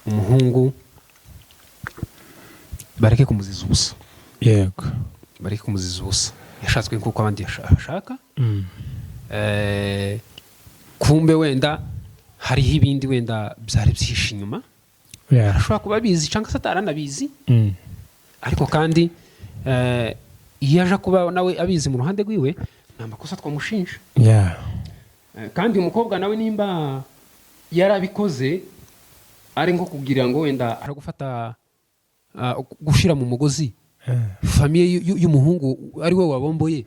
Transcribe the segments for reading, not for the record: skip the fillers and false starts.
umuhungu bareke kumuziza ubusa. Yego. Bareke kumuziza ubusa. Yashatswe nkuko abandi yashaka. Kumbe wenda hariho ibindi wenda byari byihishe inyuma. Ashobora kuba abizi cyangwa se ataranabizi. Ariko kandi iyo aje kuba nawe abizi mu ruhande rwiwe nta makosa twamushinja. Kandi umukobwa nawe nimba yarabikoze ari nko kugira ngo wenda aragufata gushira mu mugozi famiye y'umuhungu ari we wabomboye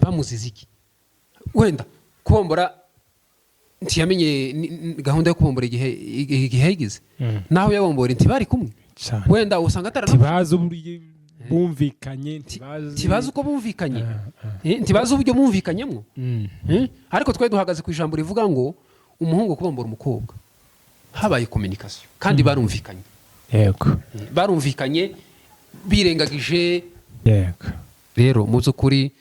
bamuzize iki? Wenda kubombora ntiyamenye gahunda yo kubombora igihe yagize naho yabombora ntibari kumwe wenda usanga tibaza bumvikanye tibaza uko bumvikanye tibaza uburyo bumvikanyemo ariko twe duhagaze ku ijambo rivuga ngo umuhungu kubombora umukobwa habaye communication kandi barumvikanye. Yego. Barumvikanye birengagije. Yego. Rero mu by'ukuri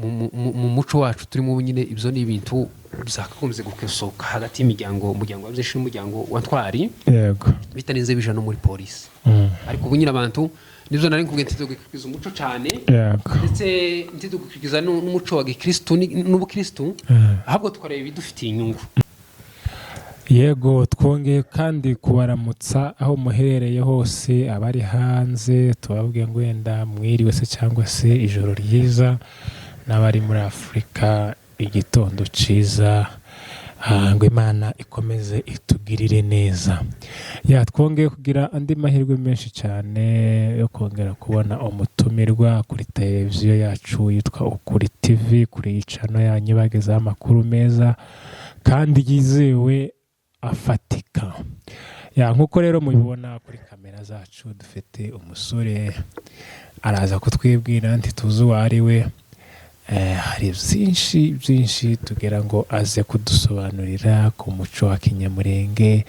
mu muco wacu turimo nyine ibyo ni ibintu byakagombye gukesoka hagati y'umuryango wa byinshi n'umuryango wa Ntwari. Yego. Bitaninze bija no muri polisi. Ariko ubu nyine abantu nibyo nari nkubwiye ntidugikwiza umuco cyane. Yego. Ndetse ntidugikwiza n'umuco wa Gikristo n'ubukristo ahubwo twareba ibidufitiye inyungu. Yego, twongeye kandi kubaramutsa aho muherereye hose, abari hanze tubabwiye ngo wenda mwiriwe se cyangwa se ijoro ryiza, n'abari muri Afurika igitondo ciza, ngo Imana ikomeze itugirire neza. Twongeye kugira andi mahirwe menshi cyane yo kongera kubona umutumirwa kuri televiziyo yacu yitwa Ukuri TV, kuri channel yanyu bagezaho amakuru meza kandi yizewe afatika. Nkuko rero mubibona kuri kamera zacu dufite umusore araza kutwibwira ntituzi uwo ari we. Hari byinshi tugera ngo aze kudusobanurira ku muco wa Kinyamurenge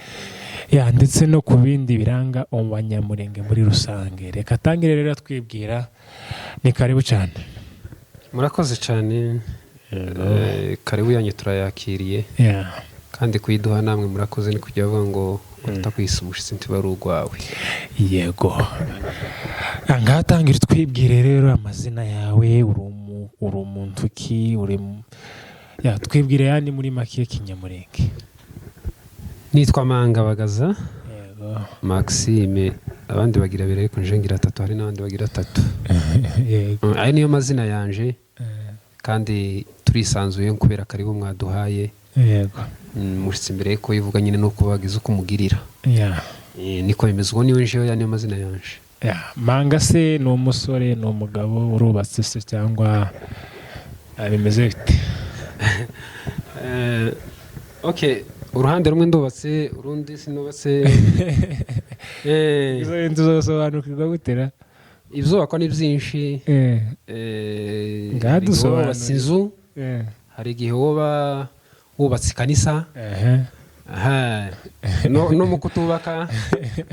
ndetse no ku bindi biranga Abanyamurenge muri rusange. Reka tangire rero twibwira, ni karibu cyane. Murakoze cyane. Karibu yanyu turayakiriye. Kandi kuyiduha namwe murakoze ni kujya bavuga ngo utakwisa umushitsi ntibari urwawe. Yego. Ngatangira twibwire rero amazina yawe, uri umuntu ki, twibwire yani muri make Kinyamurenge. Nitwa Mangabagaza. Yego. Maxime, abandi bagira bire ariko nje ngira 3, hari n'abandi bagira 3. Yego. Ayo niyo mazina yanje. Kandi turisanzuye kubera karibu mwaduhaye. Yego. Mushitsi mbere ko yivuga nyine no kubagiza uko mugirira. Niko bimezwe niyo nje ya niyo mazina yanje. Manga se ni umusore, ni umugabo, urubatse se cyangwa bimeze bite? Okay, uruhande rumwe ndubatse, urundi sinubatse. Izo ntuzosobanukirwa gutera? Ibyo bakwa ni byinshi. Ngadusobanura inzu. Hari igihe woba wubatse kanisa. No mu kutubaka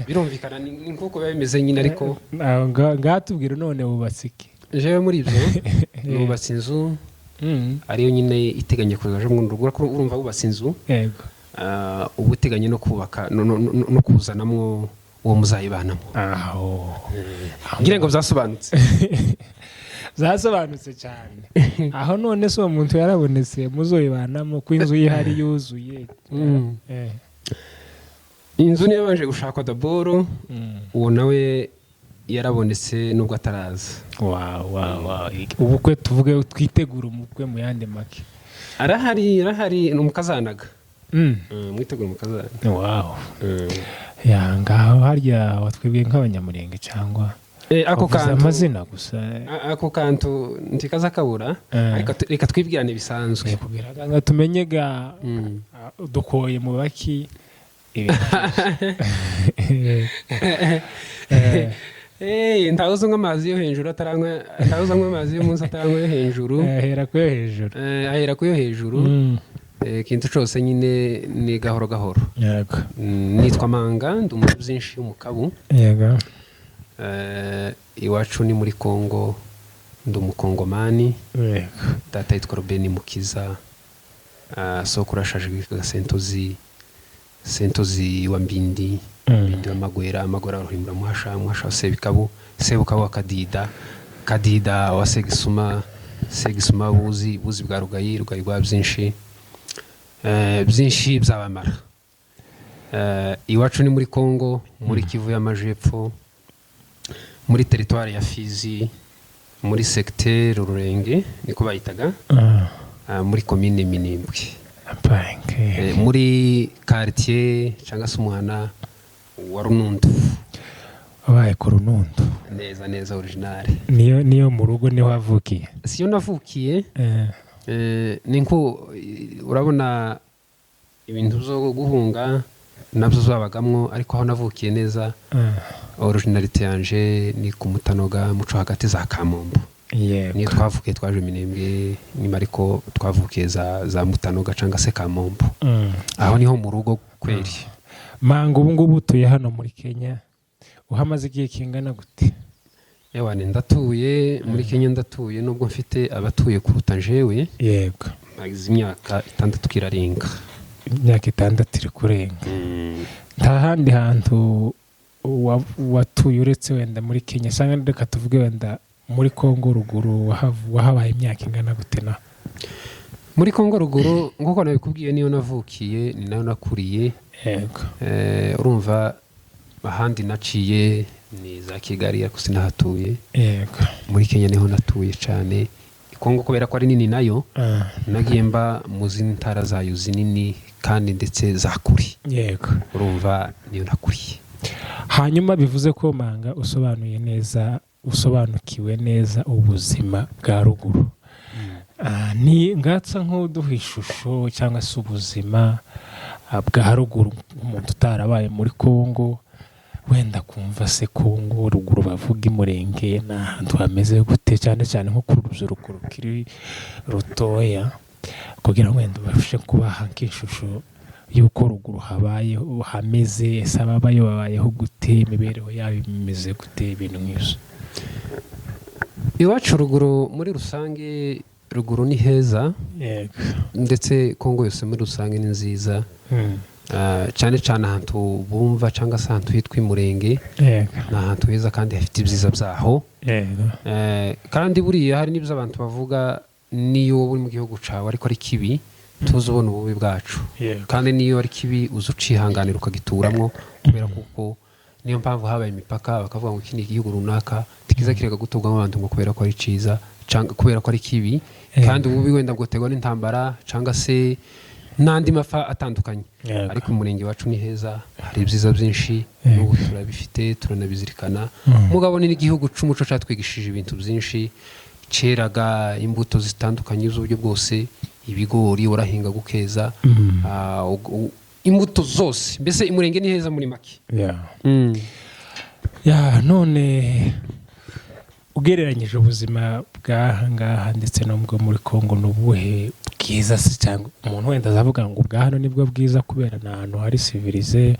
birumvikana ni nkuko bimeze nyine ariko ngatubwira none wubatse iki? Jewe muri ibyo nubatse inzu ariyo nyine iteganye kuzaje mu rugo urumva wubatse inzu. Yego. Ubuteganye no kubaka no kuzanamwo uwo muzayibanamo. Ngira ngo byasobanutse. Zasobanutse cyane. Aho none so umuntu yarabonetse muzoyibanamo ko inzu yihari yuzuye. Inzu niyo banje gushaka daboro uwo nawe yarabonetse nubwo ataraza. Ubukwe tuvuge twitegura umukwe mu yande make. Arahari n'umukazanaga. Mwitegura umukazana. Ngaho harya watwibwiye nk'Abanyamurenge cyangwa ako kantu amazina gusa? Ako kantu ntikaza kabura ariko reka twibwirane bisanzwe kugira ngo tumenye dukoye mu baki ntawuzi nk'amazi yo hejuru ntawuzi nk'amazi y'umunsi ataranywa yo hejuru. Ahera ku yo hejuru. Ikintu cyose nyine ni gahoro gahoro. Nitwa Manga, ndi umuntu byinshi y'umukabu. Yego. Iwacu ni muri Kongo, ndi umukongomani. Data yitwa Robeni Mukiza, soko urashajwe Sentozi wa Mbindi, bindi amagwera ruhimbura muhasha sebikabu kadida wa segisuma buzi bwa rugayi rwa byinshi by'abamara. Iwacu ni muri Kongo, muri Kivu y'Amajepfo, muri teritwari ya Fizi, muri secteur Rurenge niko bayitaga, muri commune Minembwe, muri quartier cyangwa se umuhana wa Runundu. Wabaye ku Runundu neza original. Niyo mu rugo niho wavukiye? Siyo navukiye. Ninko urabona ibintu byo guhunga nabyo zabagamwo, ariko aho navukiye neza originalite yanje ni ku Mutanoga muco hagati za Kamombo. Ni twavukiye twaje Minembwe, nyuma ariko twavukiye za Mutanoga cyangwa se Kamombo. Aho niho mu rugo kweri. Mangu ubu ngubu tuye hano muri Kenya, uhamaze igihe kingana gute? Yawane ndatuye muri Kenya, ndatuye nubwo mfite abatuye kuruta jewe. Yego. Nagize imyaka 6 kirarenga. Imyaka 6 iri kurenga. Nta handi hantu watuye uretse wenda muri Kenya? Sanga reka tuvuge wenda muri Kongo ruguru wahabaye imyaka ingana gute? Na muri Kongo ruguru nguko nabikubwiye niyo navukiye, ni nayo nakuriye. Yego. Urumva ahandi naciye ni za Kigali ariko sinahatuye. Yego. Muri Kenya niho natuye cyane. Kongo kubera ko ari nini nayo, nagiye mba mu zintara zayo zinini kandi ndetse zakuri. Yego. Urumva niyo nakuriye. Hanyuma bivuze ko Manga usobanukiwe neza ubuzima bwa ruguru. Ni ngatsa nk'uduha ishusho cyangwa se ubuzima bwa ruguru umuntu utarabaye muri Kongo, wenda kumva se Kongo ruguru bavuga Imurenge n'ahantu hameze gute, cyane cyane nko ku rubyiruko rukiri rutoya, kugira ngo wenda bafashe kubaha nk'ishusho y'uko ruguru habayeho hameze, ese babayeho gute, imibereho yabo imeze gute, ibintu nk'ibyo. Iwacu ruguru muri rusange, ruguru ni heza. Yego. Ndetse Kongo yose muri rusange ni nziza. Cyane cyane ahantu bumva cyangwa se ahantu hitwa Imurenge. Yego. Ni ahantu heza kandi hafite ibyiza byaho. Yego. Kandi buriya hari n'ibyo abantu bavuga, niyo uri mu gihugu cyawe ariko ari kibi tuzubona ububi bwacu. Kandi niyo ari kibi uzucihanganira ukagituramo, kubera kuko niyo mpamvu habaye imipaka bakavuga ngo iki ni igihugu runaka tikiza kirega gutugwamo abantu ngo kubera ko ari ciza cyangwa kubera ko ari kibi. Kandi ububi wenda ngo tegwa n'intambara cyangwa se n'andi mafa atandukanye. Ariko Umurenge wacu ni heza, hari ibyiza byinshi, n'ubu turabifite turanabizirikana. Mugabo ni igihugu c'umuco cyatwigishije ibintu byinshi, ceraga imbuto zitandukanye z'uburyo bwose, ibigori urahinga gukeza, imbuto zose, mbese Imurenge ni heza muri make. None ugereranyije ubuzima bw'ahangaha ndetse no muri Kongo n'ubuhe bwiza se, cyangwa umuntu wenda azavuga ngo bwa hano nibwo bwiza kubera ni ahantu hari civilize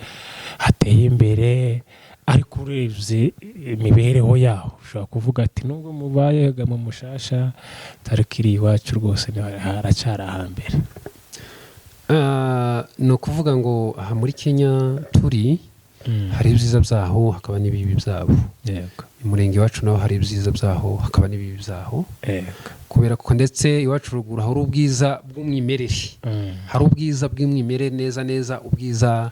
hateye imbere, ariko urebye imibereho yaho ushobora kuvuga ati nubwo mubaye mu mushasha tarikiri iwacu rwose haracyari ahambere? ni ukuvuga ngo aha muri Kenya turi hari ibyiza byaho hakaba n'ibibi byabo. Umurenge wacu naho hari ibyiza byaho hakaba n'ibibi byaho, kubera ko ndetse iwacu ruguru hari ubwiza bw'umwimerere, hari ubwiza bw'umwimerere neza, ubwiza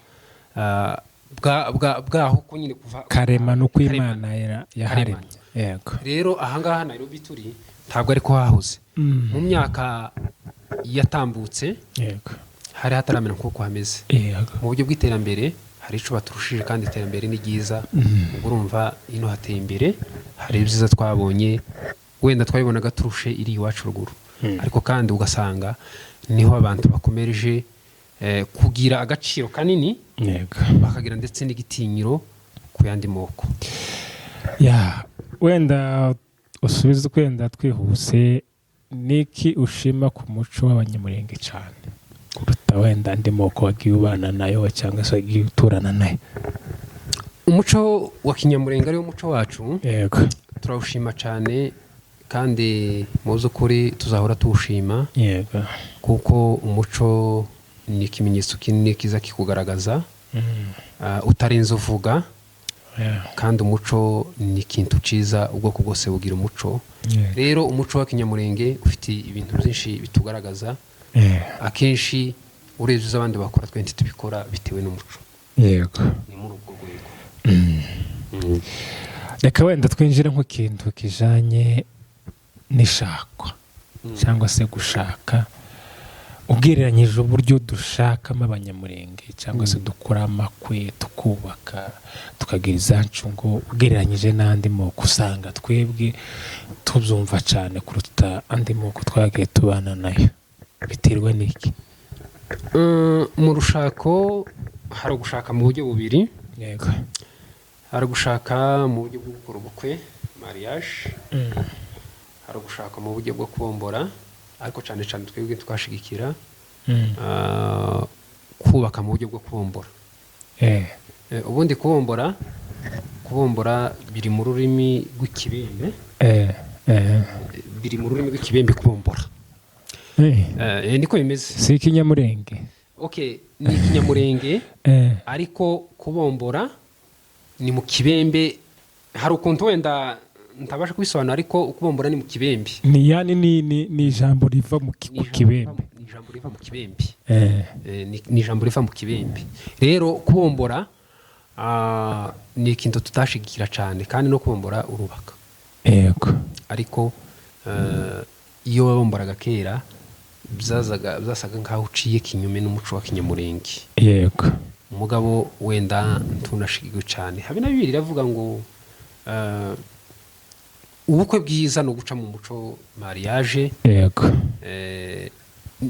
bwaho ko nyine kuva karema no kw'Imana yaharemye. Rero ahangaha Nairobi turi ntabwo ariko hahoze. Mu myaka yatambutse hari hataramera nko hameze. Mu buryo bw'iterambere hari ico baturushije, kandi iterambere ni ryiza. Urumva ino hateye imbere, hari ibyiza twabonye wenda twabibonaga turushe iri iwacu ruguru. Ariko kandi ugasanga niho abantu bakomereje kugira agaciro kanini, bakagira ndetse n'igitinyiro ku yandi moko. Wenda usubize kwenda twihuse, niki ushima ku muco w'Abanyamurenge cyane kuruta wenda andi moko wagiye ubana nayo cyangwa se wagiye uturana nayo? Umuco wa Kinyamurenge ari umuco wacu. Yego. Turawushima cyane kandi muzo kuri tuzahora tuwushima. Yego. Kuko umuco ni ikimenyetso kinini kiza kikugaragaza utarenze uvuga kandi umuco ni ikintu ciza ubwoko bwose bugira umuco rero umuco wa Kinyamurenge ufite ibintu byinshi bitugaragaza akenshi urebye abandi bakora twenti tubikora bitewe n'umuco yego ni muri ubwo rwego reka wenda twinjire nk'ikintu kijanye n'ishakwa cyangwa se gushaka ugereranyije uburyo dushakamo Abanyamurenge cyangwa se dukora amakwe tukubaka tukagira izacu ngo ugereranyije n'andi moko usanga twebwe tubyumva cyane kuruta andi moko twagiye tubana nayo biterwa n'iki? Mu rushako hari ugushaka mu buryo bubiri yego hari ugushaka mu buryo bwo gukora ubukwe mariage hari ugushaka mu buryo bwo kubombora ariko cyane cyane twebwe twashigikira kubaka mu buryo bwo kubombora ubundi kubombora biri mu rurimi rw'ikibembe biri mu rurimi rw'ikibembe kubombora niko bimeze si Ikinyamurenge ni Ikinyamurenge ariko kubombora ni mu kibembe hari ukuntu wenda ntabasha kubisobanura ariko kubombora ni mu kibembe ni ijambo riva mu kibembe ni ijambo riva mu kibembe ni ijambo riva mu kibembe rero kubombora ni ikintu tutashigikira cyane kandi no kubombora urubaka yego ariko iyo wabomboraga kera byasaga nkaho uciye kinyume n'umuco wa Kinyamurenge yego umugabo wenda tunashigirwe cyane habe na Bibiliya iravuga ngo ubukwe bwiza no guca mu muco mariage yego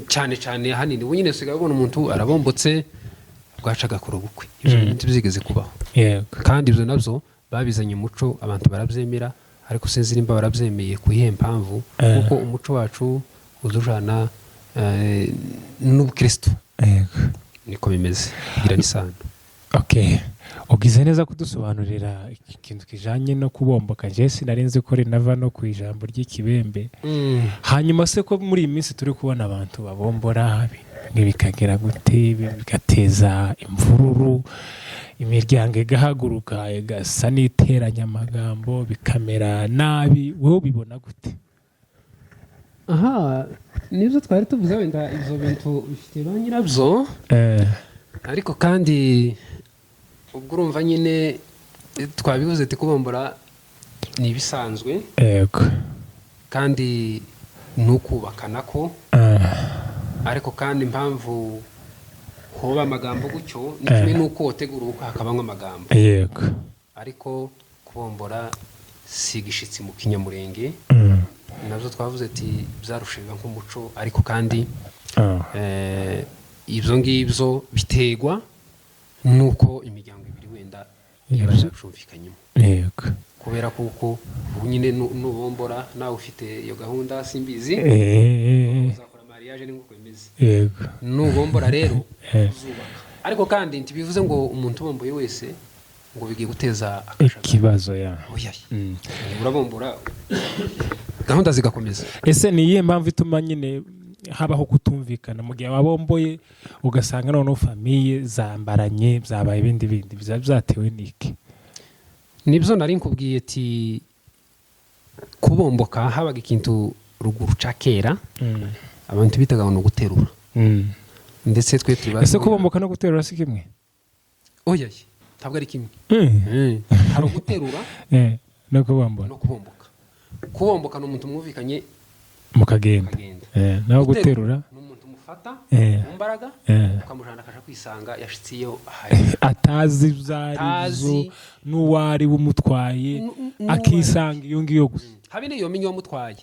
cyane cyane hanini wenyine sigaye ubona umuntu arabombotse bwacaga kuri ubukwe ibyo bintu bizigeze kubaho yego kandi ibyo nabyo babizanye umuco abantu barabyemera ariko sinzi nimba barabyemeye ku iyihe mpamvu kuko umuco wacu udujana n'ubukristo yego niko bimeze bigira n'isano ugize neza kudusobanurira ikintu kijanye no kubomboka je sinarenze ko rinava no ku ijambo ry'ikibembe hanyuma se ko muri iyi minsi turi kubona abantu babombora bikagera gute bigateza imvururu imiryango igahaguruka igasa n'iteranya amagambo bikamera nabi wowe ubibona gute? nibyo twari tuvuze wenda ibyo bintu bifite ba nyirabyo ariko kandi ubwo urumva nyine twabibuze kubombora ni ibisanzwe yego kandi n'ukubaka nako ariko kandi impamvu hoba amagambo gutyo ni kimwe n'uko wotegura ubukwe hakabamo amagambo yego ariko kubombora si igishitsi mu Kinyamurenge nabyo twavuze ati byarushinga nk'umuco ariko kandi ibyo ngibyo biterwa nuko imiryango ibiri wenda yabyumvikanyemo yego kubera kuko ubu nyine nubombora nawe ufite iyo gahunda simbizi uzakora mariage n'uko bimeze yego nubombora rero uzubaka ariko kandi ntibivuze ngo umuntu ubomboye wese ngo bigiye guteza ikibazo urabombora gahunda zigakomeza. Ese ni iyihe mpamvu ituma nyine habaho kutumvikana mu gihe wabomboye ugasanga noneho famiye zambaranye byabaye ibindi byatewe n'iki? Nibyo nari nkubwiye ati kubomboka habaga ikintu ruguru ca kera abantu bitaga no guterura ndetse twe tubaza ese kubomboka no guterura si kimwe? Oya ntabwo ari kimwe. Hari guterura no kubomboka kubomboka n'umuntu mwumvikanye mukagenda naho guterura n'umuntu mufata imbaraga ukamujana akaja kwisanga yashitiyo atazi byarizo n'uwari wumutwaye akisanga iyo ngiyo gusa habe niyo minyo mutwaye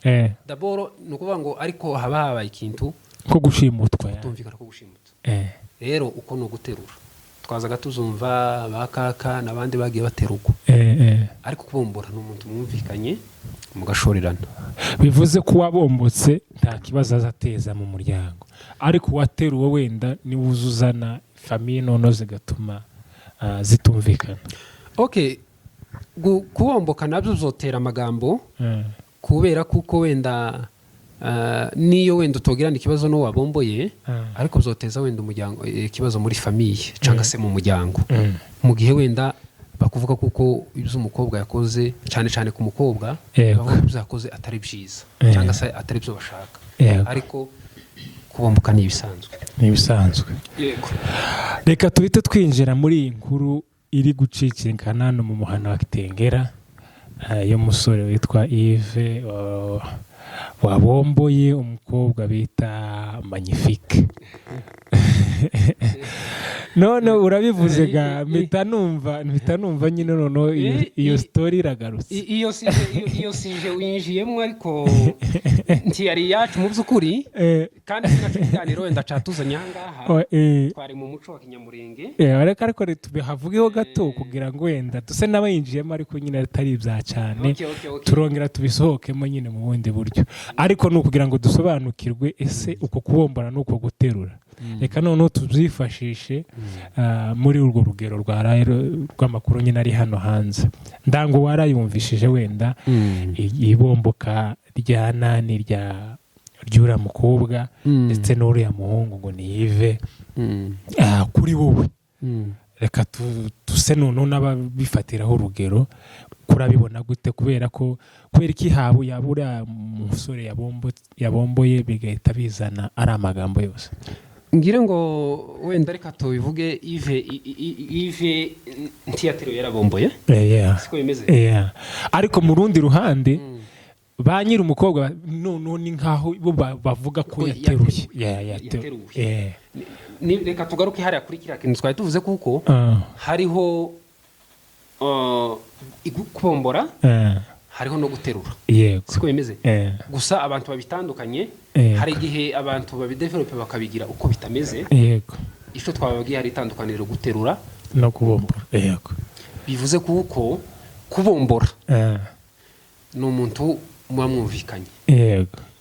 daboro nukuvuga ngo ariko haba habaye ikintu ko gushimutwa tumvikana ko gushimutwa rero uko no guterura twazaga tuzumva bakaka nabandi bagiye bateruko ariko kubombora n'umuntu mwumvikanye mugashorerana bivuze ko wabombotse nta kibazo azateza mu muryango ariko wateruwe wenda ni wuzuzana famiye nono zigatuma zitumvikana. Kubomboka nabyo uzotera amagambo kubera kuko wenda niyo wenda utogirana ikibazo no wabomboye ariko bizoteza wenda umuryango ikibazo muri famiye cyangwa se mu muryango mu gihe wenda bakuvuga kuko ibyo umukobwa yakoze cyane cyane ku mukobwa bavuga ko byakoze atari byiza cyangwa se atari byo bashaka ariko kubomboka ni ibisanzwe yego reka tuhite twinjira muri iyi nkuru iri gucicikana no mu muhana wa Kitengera y'umusore witwa Yves wabomboye umukobwa bita Magnifique none urabivuze ga mpita numva nyine none iyo story iragarutse iyo sije winjiyemo ariko ntiyari yacu mu by'ukuri kandi sinakiganiro wenda catuzanya ngaha twari mu muco wa Kinyamurenge ariko tubihavugeho gato kugira ngo wenda duse n'abayinjiyemo ariko nyine atari ibya cyane turongera tubisohokemo nyine mu bundi buryo ariko no kugira ngo dusobanukirwe ese uko kubombora nuko guterura reka noneho tubyifashishe muri urwo rugero rw'amakuru nyine ari hano hanze ndango warayumvishije wenda ibomboka rya nani ry'ura mukobwa ndetse n'uriya muhungu ngo ni Yves kuri wowe reka tuse noneho n'ababifatiraho urugero kurabibona gute kubera iki habu yabura umusore yabomboye bigahita bizana ari amagambo yose ngire ngo wenda reka tubivuge Yves ntiyateruye yarabomboye siko bimeze ariko mu rundi ruhande ba nyiri umukobwa none ni nkaho bo bavuga ko yateruye reka tugaruke hariya kuri kiriya kintu twari tuvuze kuko hariho kubombora hariho no guterura siko bimeze gusa abantu babitandukanye hari igihe abantu babidevelope bakabigira uko bitameze icyo twababwiye hari itandukaniro guterura no kubombora bivuze kuko kubombora ni umuntu muba mwumvikanye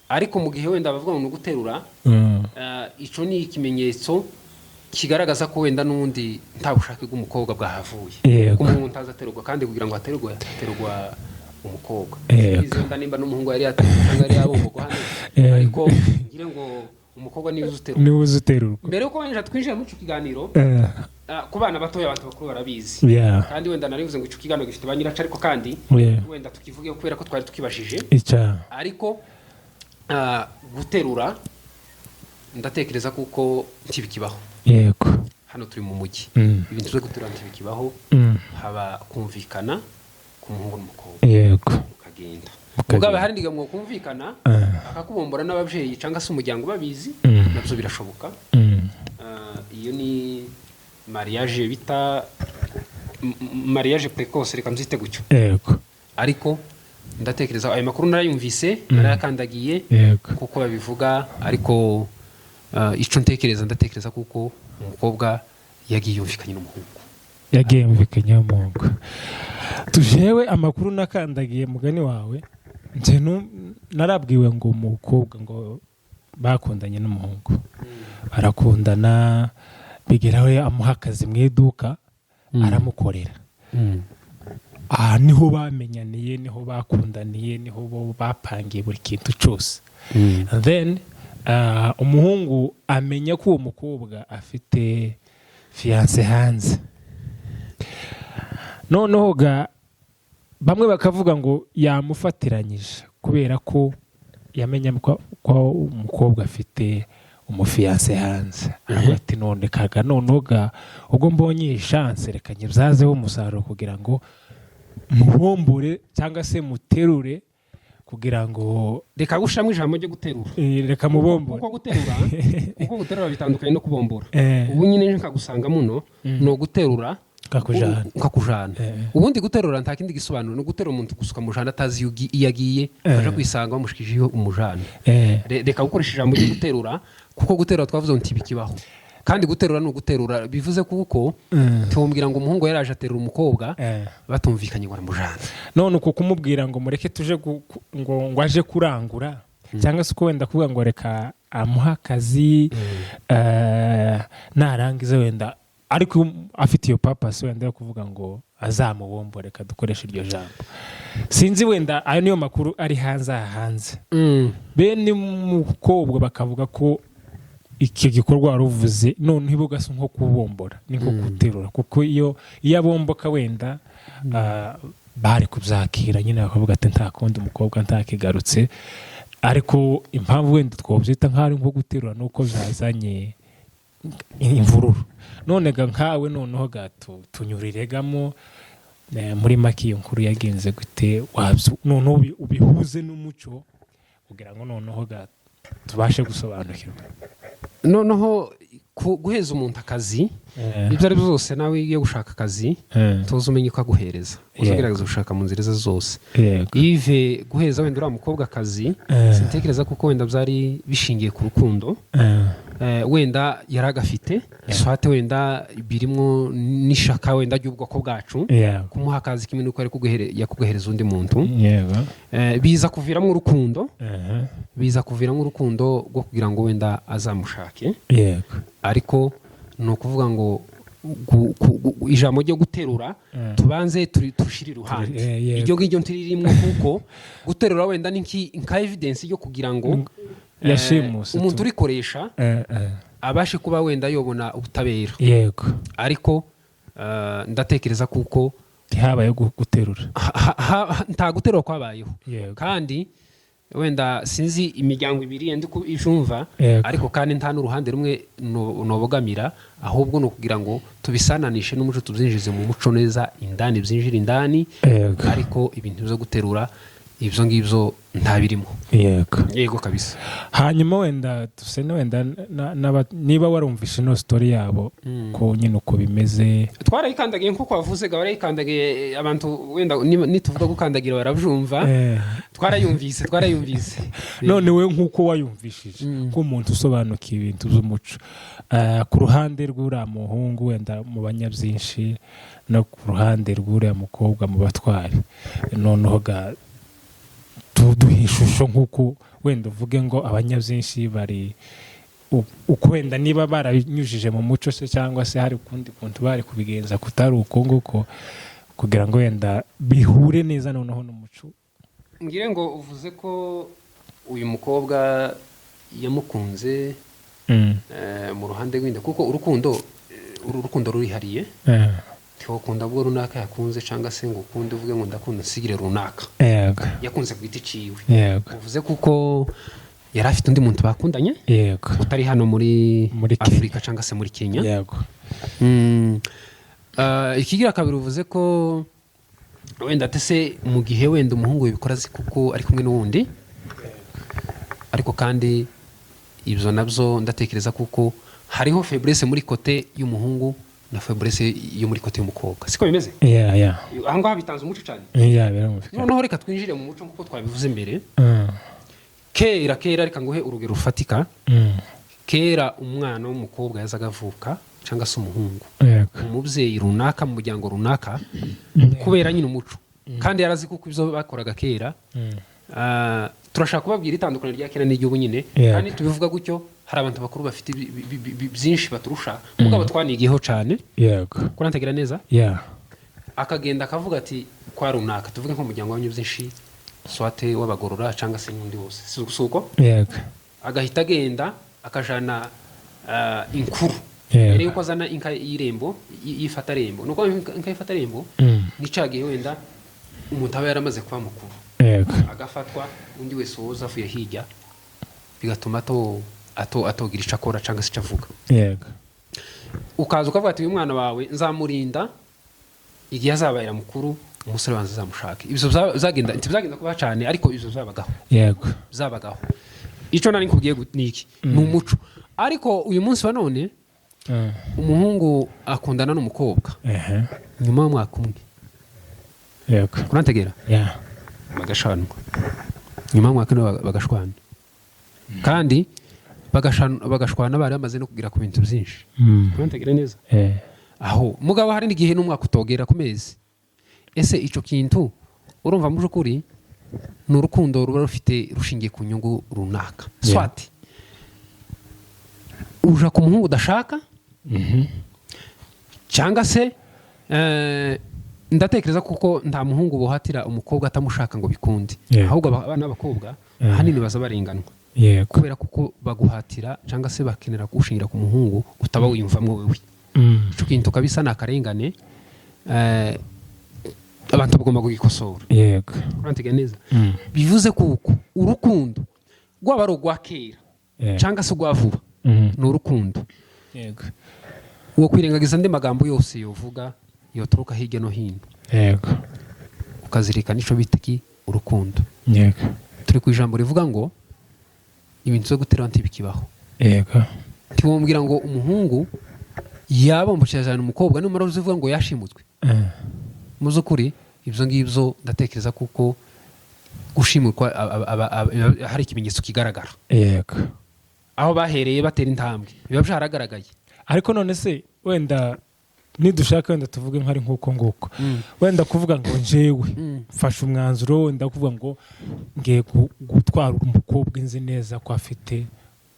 ariko mu gihe wenda bavuga ngo ni guterura icyo ni ikimenyetso kigaragaza ko wenda n'undi nta bushake bw'umukobwa bwahavuye ko umuntu azaterurwa kandi kugira ngo haterurwa umukobwa wenda nimba n'umuhungu yari yaterurwa cyangwa yari yabomboka hano ariko ngire ngo umukobwa niwe uzuterurwa mbere yuko wenda twinjira muri icyo kiganiro ku bana batoya abantu bakuru barabizi kandi wenda narivuze ngo icyo kiganiro gifite ba nyiraco ariko kandi wenda tukivugeho kubera ko twari tukibashije ariko guterura ndatekereza kuko ntibikibaho hano turi mu mujyi ibintu byo guterura ntibikibaho haba kumvikana ku muhungu n'umukobwa ukagenda ubwo hari ndiga mwo kumvikana akakubombora n'ababyeyi cyangwa se umuryango babizi nabyo birashoboka iyo ni mariage bita mariage précoce reka mbyite gutyo ariko ndatekereza ayo makuru narayumvise narayakandagiye kuko babivuga ariko icyo ndatekereza kuko umukobwa yagiye yumvikanye n'umuhungu tujewe amakuru nakandagiye mugani wawe nje narabwiwe ngo umukobwa ngo bakundanye n'umuhungu barakundana bigeraho amuha akazi mu iduka aramukorera niho bamenyaniye niho bakundaniye niho bapangiye buri kintu cyose then umuhungu amenya ko uwo mukobwa afite fiancé hanze noneho bamwe bakavuga ngo yamufatiranyije kubera ko yamenye ko umukobwa afite umufiancé hanze ati none kaga noneho ubwo mbonye iyi chance reka nyibyazeho umusaruro kugira ngo mubombore cyangwa se muterure kugira ngo reka gushamwe ijambo ryo guterura reka mubombora kuko guterura bitandukanye no kubombora ubu nyine nkagusanga muno no guterura kakujana ubundi guterura nta kindi gisobanuro no guterura umuntu gusuka mujana atazi iyo agiye aje kwisanga bamushikijeho umujana reka gukoresha ijambo ryo guterura kuko guterura twavuze ngo ntibikibaho kandi guterura no guterura bivuze kuko tumbwira ngo umuhungu yaraje aterura umukobwa batumvikanye ngo aramujana none uko kumubwira ngo mureke tuje ngo aje kurangura cyangwa se uko wenda kuvuga ngo reka amuha akazi narangiza wenda ariko afite iyo purpose wenda yo kuvuga ngo azamubombore, reka dukoresha iryo jambo. Sinzi wenda ayo niyo makuru ari hanze. Bene umukobwa bakavuga ko iki gikorwa waruvuze none ibugasa nko kubombora ni nko guterura, kuko iyo abomboka wenda bari kubyakira nyine bakavuga ati nta kundi umukobwa ntakigarutse, ariko impamvu wenda twobyita nk'ari nko guterura nuko byazanye imvururu. None nkawe noneho tunyuriregamo muri make iyo nkuru yagenze gute, noneho ubihuze n'umuco kugira ngo noneho tubashe gusobanukirwa. Noneho guheza umuntu akazi ibyo ari byose, nawe iyo gushaka akazi tuzi umenye ko aguhereza, uzagerageza gushaka mu nzira zose. Ive guheza wenda uriya mukobwa akazi, sintekereza kuko wenda byari bishingiye ku rukundo, wenda yari agafite swate wenda birimo n'ishaka wenda ry'ubwoko bwacu, kumuha akazi kimwe nuko yakuguhereza undi muntu, biza kuviramo urukundo, biza kuviramo urukundo rwo kugira ngo wenda azamushake. Ariko ni ukuvuga ngo ijambo ryo guterura tubanze tushire iruhande iryo ngiryo ntiririmo, kuko guterura wenda ni nka evidence yo kugira ngo umuntu urikoresha abashe kuba wenda yobona ubutabera. Ariko ndatekereza kuko habaye guterura, nta guterura kwabayeho, kandi wenda sinzi imiryango ibiri yandi ko ijumva, ariko kandi nta n'uruhande rumwe nobogamira, ahubwo no kugira ngo tubisananishe n'umuco, tubyinjize mu muco neza indani, byinjira indani. Ariko ibintu byo guterura ibyo ngibyo ntabirimo. Yego kabisa. Hanyuma wenda dusene wenda niba warumvishe no story yabo ko nyine uko bimeze, twarayikandagiye nkuko wavuze barayikandagiye, abantu wenda nituvuga gukandagira barabyumva. Twarayumvise none we nkuko wayumvishije nk'umuntu usobanukiye ibintu by'umuco, ku ruhande rw'uriya muhungu wenda mu banyabyinshi no ku ruhande rw'uriya mukobwa mu batwari, noneho duhe ishusho nk'uko wenda uvuge ngo abanyabyinshi bari uko wenda niba baranyujije mu muco se, cyangwa se hari ukundi kuntu bari kubigenza kutari uko nguko, kugira ngo wenda bihure neza noneho n'umuco. Ngire ngo uvuze ko uyu mukobwa yamukunze mu ruhande rw'inda, kuko urukundo rurihariye. Ukunda bwo runaka yakunze, cyangwa se ngo ukunde uvuge ngo ndakunda sigire runaka, yakunze ku giti ciwe. Uvuze kuko yari afite undi muntu bakundanye utari hano muri Afrika cyangwa se muri Kenya. Ikigira kabiri uvuze ko wenda tese mu gihe wenda umuhungu wibikora azi kuko ari kumwe n'uwundi, ariko kandi ibyo nabyo ndatekereza kuko hariho faiblesse muri kote y'umuhungu na faiblesse yo muri kote y'umukobwa, siko bimeze. Aha ngaha bitanze umuco cyane. Noneho reka twinjire mu muco kuko twabivuze mbere. Kera reka nguhe urugero rufatika. Kera umwana w'umukobwa yazaga avuka cyangwa se umuhungu, umubyeyi runaka mu muryango runaka, kubera nyine umuco kandi yarazi kuko ibyo bakoraga kera. Turashaka kubabwira itandukanye rya kera n'igihugu nyine, kandi tubivuga gutyo. Hari abantu bakuru bafite byinshi baturusha, mugabo twanigiyeho cyane. Kurantagira neza. Akagenda akavuga ati kwa runaka, tuvuge nko muryango w'abanyubyinshi swate w'abagorora cyangwa se n'undi wose, suko agahita agenda akajana inkuru mbere yuko azana inka y'irembo yifata rembo. Nuko inka yifata rembo nicagiye wenda umuntu aba yaramaze kuba mukuru, agafatwa undi wese woza avuye hirya, bigatuma atogira icyo akora cyangwa se icyo avuga. Ukaza ukavuga ati uyu mwana wawe nzamurinda igihe azabaira mukuru, umusore wanjye azamushake. Ibyo byagenda kuba cyane, ariko ibyo zabagaho. Icyo nari nkubwiye niki ni umuco. Ariko uyu munsi wa none umuhungu akundana n'umukobwa nyuma y'umwaka umwe, kurantegera bagashwanwa nyuma y'umwaka umwe, bagashwana kandi bagashwana bari bamaze no kugira ku bintu byinshi. Kurantegera neza. Aho mugabo hari n'igihe n'umwaka utogera ku mezi. Ese icyo kintu urumva mu by'ukuri ni urukundo ruba rufite rushingiye ku nyungu runaka. Swati uja ku muhungu udashaka, cyangwa se ndatekereza kuko nta muhungu buhatira umukobwa atamushaka ngo bikunde ahubwo abana b'abakobwa ahanini baza barenganwa kubera kuko baguhatira cyangwa se bakenera gushingira ku muhungu utaba wiyumvamo wewe ico kintu kabisa nakarengane abantu bagomba kugikosora yego urantege neza bivuze kuko urukundo rwaba rugwa kera cyangwa se rwa vuba ni urukundo yego uwo kwirengagiza andi magambo yose yovuga yoturuka hirya no hino yego ukazirikana ico bitiki urukundo yego turi ku ijambo rivuga ngo ibintu byo gutera ntibikibaho yego ntiwombwira ngo umuhungu yabombokera cyane umukobwa numara uzivuga ngo yashimutswe muzukuri ibyo ngibyo ndatekereza kuko gushimurwa hari ikimenyetso kigaragara yego aho bahereye batera intambwe biba byaragaragaye ariko none se wenda nidushaka wenda tuvuge nk'ari nk'uko nguko wenda kuvuga ngo njewe mfashe umwanzuro wenda kuvuga ngo ngiye gutwara umukobwa inzi neza ko afite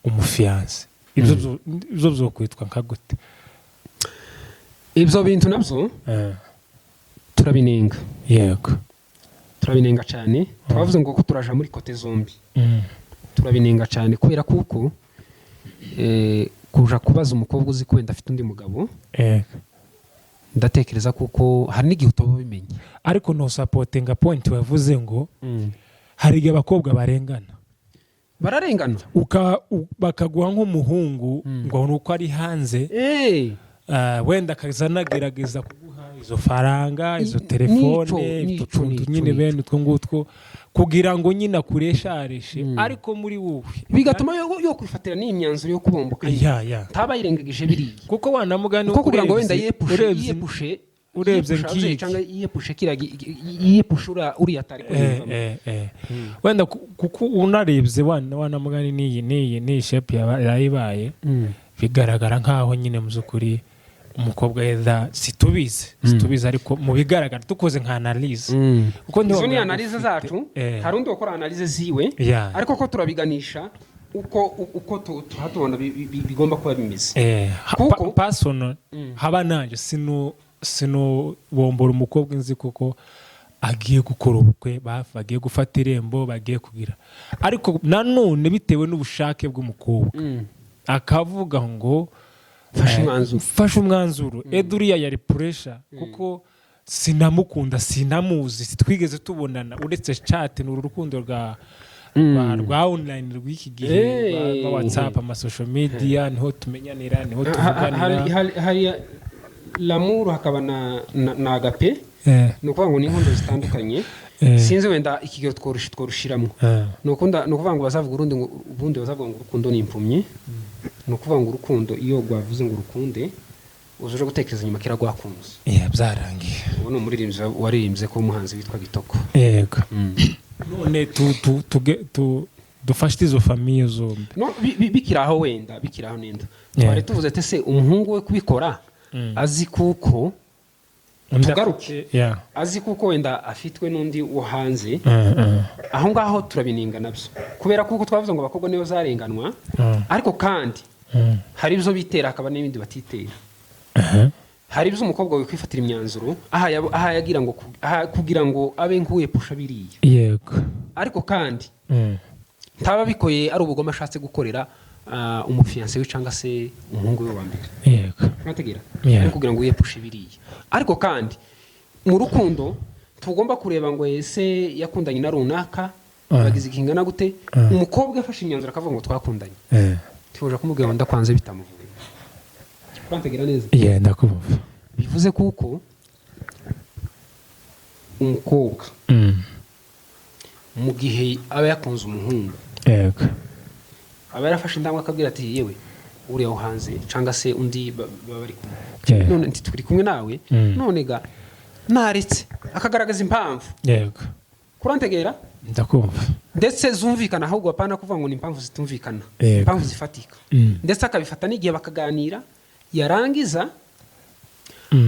umufiyanse ibyo byokwitwa nka gute ibyo bintu nabyo turabinenga yego turabinenga cyane twavuze ngo ko turaja muri kote zombi turabinenga cyane kubera kuko kuja kubaza umukobwa uzi ko wenda afite undi mugabo ndatekereza kuko hari n'igihe utaba bimenye ariko no supportinga point wavuze ngo hari igihe abakobwa barengana bakaguha nk'umuhungu ngo nuko ari hanze wenda akazanagerageza kuguha izo faranga izo telefone utuntu nyine bene utwo ngutwo kugira ngo nyine akureshareshe ariko muri wowe bigatuma yo kwifatira n'imyanzuro yo kubomboka taba yirengagije biriya kuko wanamugana uko kugira ngo wenda yepushe urebye nk'iki cyangwa yepushe uriya atari kunyuzamo wenda kuko unarebye wanamugana n'iyi shape yayibaye bigaragara nk'aho nyine mu by'ukuri umukobwa yeza situbizi ariko mu bigaragara dukoze nka analyse kuko izo ni analyse zacu hari undi ukora analyse ziwe ariko ko turabiganisha uko tuhatubona bigomba kuba bimeze kuko personal haba nanje sino bombora umukobwa nzi kuko agiye gukora ubukwe bagiye gufata irembo bagiye kugira ariko nanone bitewe n'ubushake bw'umukobwa akavuga ngo fasha umwanzuro eduriya yari pressure kuko sinamukunda sinamuzi twigeze tubonana uretse chat n'uru rukundo rwa online rw'iki gihe rwa WhatsApp ama social media niho tumenyanira niho tuvuganira hari l'amour hakaba na agape nukuvuga ngo ni inkondo zitandukanye sinzi wenda ikigero tworushiramo nukuvuga ngo bazavuga ubundi bazavuga ngo urukundo ni impumyi nukuvuga ngo urukundo iyo rwavuze ngo urukunde uzuje gutekereza nyuma kira rwakunze byarangiye ubu ni umuririmbyi waririmbye ko umuhanzi witwa Gitoko yego none dufashe izo famiye zombi bikiraho wenda bikiraho nenda twari tuvuze ate se umuhungu we kubikora azi kuko tugaruke azi kuko wenda afitwe n'undi wo hanze aho ngaho turabininga nabyo kubera kuko twavuze ngo abakobwa niyo zarenganwa ariko kandi hari ibyo bitera akaba n'ibindi batitera hari ibyo umukobwa we kwifatira imyanzuro aha yagira ngo kugira ngo abe nk'uye pusha biriya yego ariko kandi ntaba bikoye ari ubugome ashatse gukorera umufiyanse we cyangwa se umuhungu we wa mbere yego mwategera kugira ngo uyepushe biriya ariko kandi mu rukundo tugomba kureba ngo ese yakundanye na runaka bagize ikingana gute umukobwa afashe imyanzuro akavuga ngo twakundanye tuje kumubwira ngo ndakwanze bitamuvuye kwantegera neza ndakumva bivuze kuko umukobwa mu gihe aba yakunze umuhungu yego aba yarafashe indangwa akabwira ati yewe uriya wo hanze cyangwa se undi bari kumwe none turi kumwe nawe none ga naretse akagaragaza impamvu yego kurantegera ndakumva ndetse zumvikana ahubwo apana kuvuga ngo ni impamvu zitumvikana impamvu zifatika ndetse akabifata n'igihe bakaganira yarangiza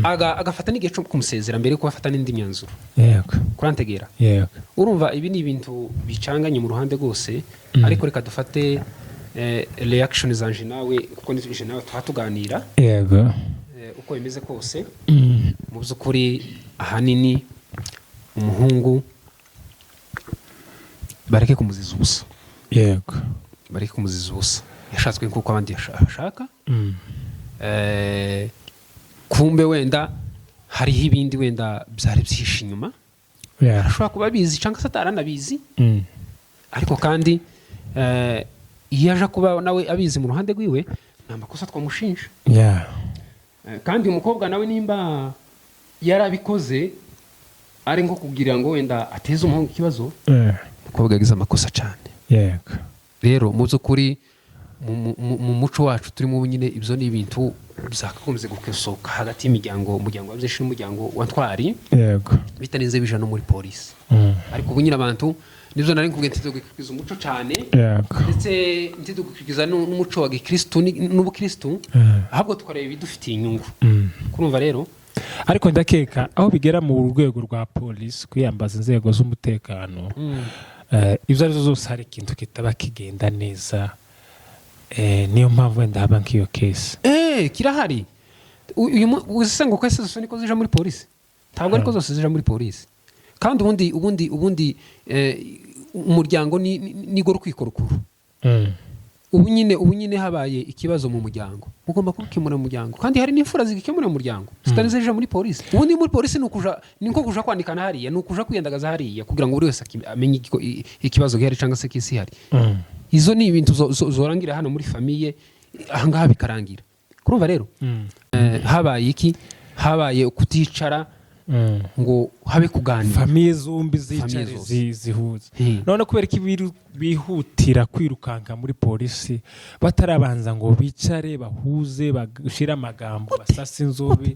agafata n'igihe cyo kumusezera mbere yuko afata n'indi myanzuro yego kurantegera yego urumva ibi ni ibintu bicanganye mu ruhande rwose ariko reka dufate reaction zanje nawe kuko nizije nawe twatuganira yego uko bimeze kose mu by'ukuri ahanini umuhungu bareke kumuziza ubusa. Yego. Bareke kumuziza ubusa. Yashatswe nk'uko abandi bashaka. Kumbe wenda hariho ibindi wenda byari byihishe inyuma. Arashobora kuba abizi cyangwa se ataranabizi. Ariko kandi iyo aje kuba nawe abizi mu ruhande rwiwe nta makosa twamushinja. Kandi umukobwa nawe nimba yarabikoze ari nko kugira ngo wenda ateze umuhungu ikibazo, umukobwa yagize amakosa cyane. Rero mu by'ukuri mu muco wacu turimo nyine ibyo ni ibintu byakagombye gukosoka hagati y'umuryango w'abyeshi n'umuryango wa Ntwari, bitarinze bija no muri polisi. Ariko ubu nyine abantu nibyo nari nkubwiye ntidugikwiza umuco cyane, ndetse ntidugikwiza n'umuco wa gikristo n'ubukristo, ahubwo tukareba ibidufitiye inyungu. Kurumva rero, ariko ndakeka aho bigera mu rwego rwa polisi kwiyambaza inzego z'umutekano, ibyo arizo zose hari ikintu kitaba kigenda neza. Niyo mpamvu wenda haba nk'iyo kesi. Kirahari. Uzise ngo kwese zose niko zija muri polisi? Ntabwo ariko zose zija muri polisi. Kandi ubundi umuryango ni go rukiko rukuru. Ubu nyine habaye ikibazo mu muryango, mugomba kubikemura mu muryango. Kandi hari n'imfura zigikemura mu muryango zitanize zija muri polisi. Ubundi muri polisi niko kuja kwandikana hariya, nukuja kwiyandagaza hariya kugira ngo buri wese amenye ikibazo gihari cyangwa se kisi hari. Izo ni ibintu zorangira hano muri famiye, ahangaha bikarangira. Kurumva rero, habaye kuticara ngo habe kuganira. Famiye zombi zicare zihuza. None kubera ko bihutira kwirukanka muri polisi batarabanza ngo bicare bahuze bashira amagambo basasa inzobe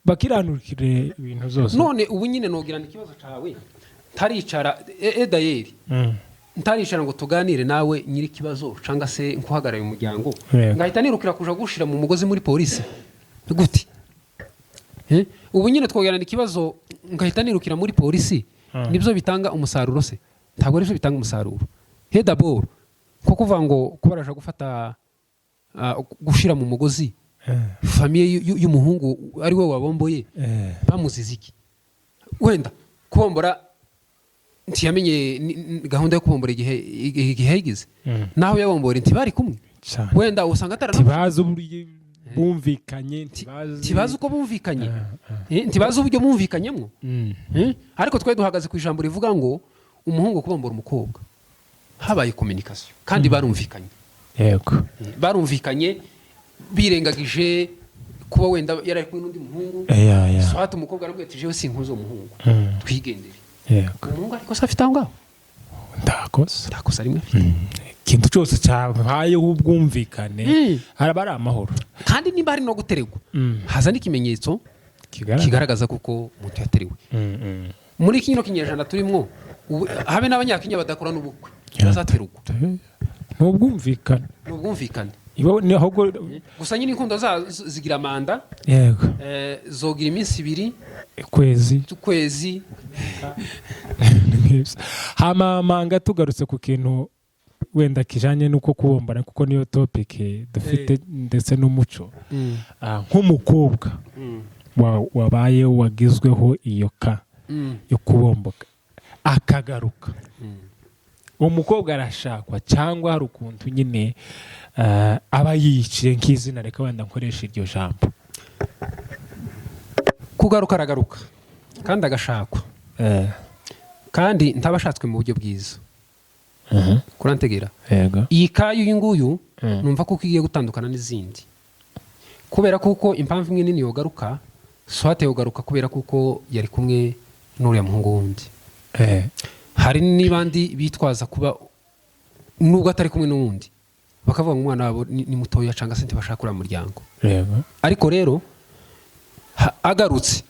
bakiranukire ibintu zose. None ubu nyine nogirana ikibazo cawe taricara edayeri. Ntaricara ngo tuganire nawe nyiri kibazo cyangwa se nkuhagarara umuryango, ngahita nirukira kuja gushira mu mugozi muri polisi gute? Ubu nyine twogerana ikibazo ngahita nirukira muri polisi, nibyo bitanga umusaruro se? Ntabwo ari byo bitanga umusaruro. D'abord ko kuva ngo kubaraje gufata gushira mu mugozi famiye y'umuhungu ari we wabomboye, bamuzize iki? Wenda kubombora ntiyamenye gahunda yo kubombora igihe yagize, naho yabombora ntibari kumwe. Wenda usanga tibazo bumvikanye, tibazo uko bumvikanye, tibazo uburyo bumvikanyemo. Ariko twe duhagaze ku ijambo rivuga ngo umuhungu kubombora umukobwa, habaye communication kandi barumvikanye. Barumvikanye birengagije kuba wenda yarari kumwe n'undi muhungu. Swati umukobwa arabwiye ati jewe sinkuzo umuhungu, twigendere. Umuhungu ariko se afite aho ngaho ndakosa rimwe afite. Ikintu cyose cyabaye ubwumvikane haraba ari amahoro. Kandi niba hari no guteregwa, haza n'ikimenyetso kigaragaza kuko umuntu yaterewe. Muri kino kinyejana turimo habe n'abanyakenya badakora n'ubukwe bazaterugwa. N'ubwumvikane. ahubwo gusa nyine inkundo zigira amanda, yego, zogira iminsi 2 kwezi hamamanga. Tugarutse ku kintu wenda kijanye nuko kubombana, kuko niyo topic dufite ndetse n'umuco. Nk'umukobwa wabaye wagizweho iyo ka yo kubomboka akagaruka, umukobwa arashakwa cyangwa hari ukuntu nyine aba yiciye nk'izina, reka wenda nkoresha iryo jambo. Kugaruka aragaruka kandi agashakwa, kandi ntabashatswe mu buryo bwiza. Kurantegera iyi kayu y'inguyu numva kuko igiye gutandukana n'izindi, kubera kuko impamvu imwe nini yogaruka swate yogaruka kubera kuko yari kumwe n'uriya muhungu wundi. Hari n'ibandi bitwaza kuba nubwo atari kumwe n'uwundi, bakavuga ngo umwana wabo ni mutoya cyangwa se ntibashaka uriya muryango. Ariko rero agarutse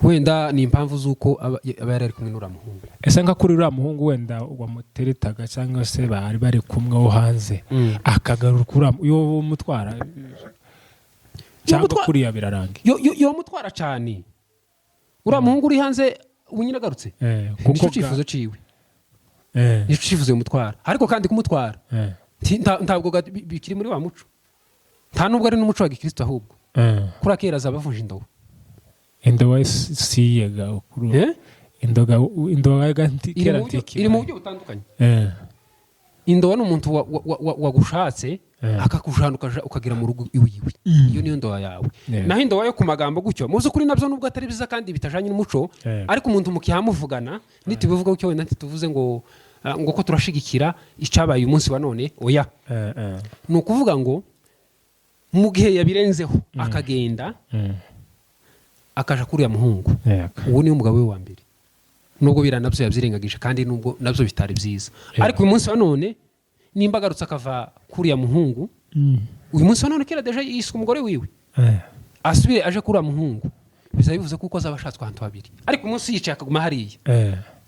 wenda ni impamvu z'uko aba yari kumwe n'uriya muhungu. Ese nka kuri uriya muhungu wenda wamuteretaga cyangwa se bari kumwe wo hanze, akagaruka yo mutwara cyangwa kuriya birarangiye yo mutwara cyane uriya muhungu uri hanze ubunyine agarutse, kuko cyifuzo ciwe nico cyifuzo mutwara. Ariko kandi kumutwara ntabwo bikiri muri wa muco, nta nubwo ari n'umuco wa gikristo, ahubwo kuri akera zabavuje indobo. indowa siyega ukuru indowa ganti kera ntiki iri mu buryo butandukanye. Indowa ni umuntu wagushatse akakujana ukagira mu rugo iwiwe, iyo niyo ndowa yawe. Naho indowa yo ku magambo gutyo muzi kuri nabyo nubwo atari biza kandi bitajanye n'umuco, ariko umuntu mukihamuvugana nitibivuga ucyo wenda tuvuze ngo ko turashigikira icabaye umunsi wa none, oya ni ukuvuga ngo mu gihe yabirenzeho akagenda akaja kuri ya muhungu, uwo niyo umugabo we wa mbere, nubwo biranavyo yavyirengagije kandi nubwo navyo bitari byiza. Ariko uyu munsi wa none nimba agarutse akava kuri ya muhungu, uyu munsi wa none kera deja yiswe umugore wiwe, asubire aje kuri ya muhungu, bizabivuze kuko azabashatswe ahantu habiri. Ariko uyu munsi yicaye akaguma hariya,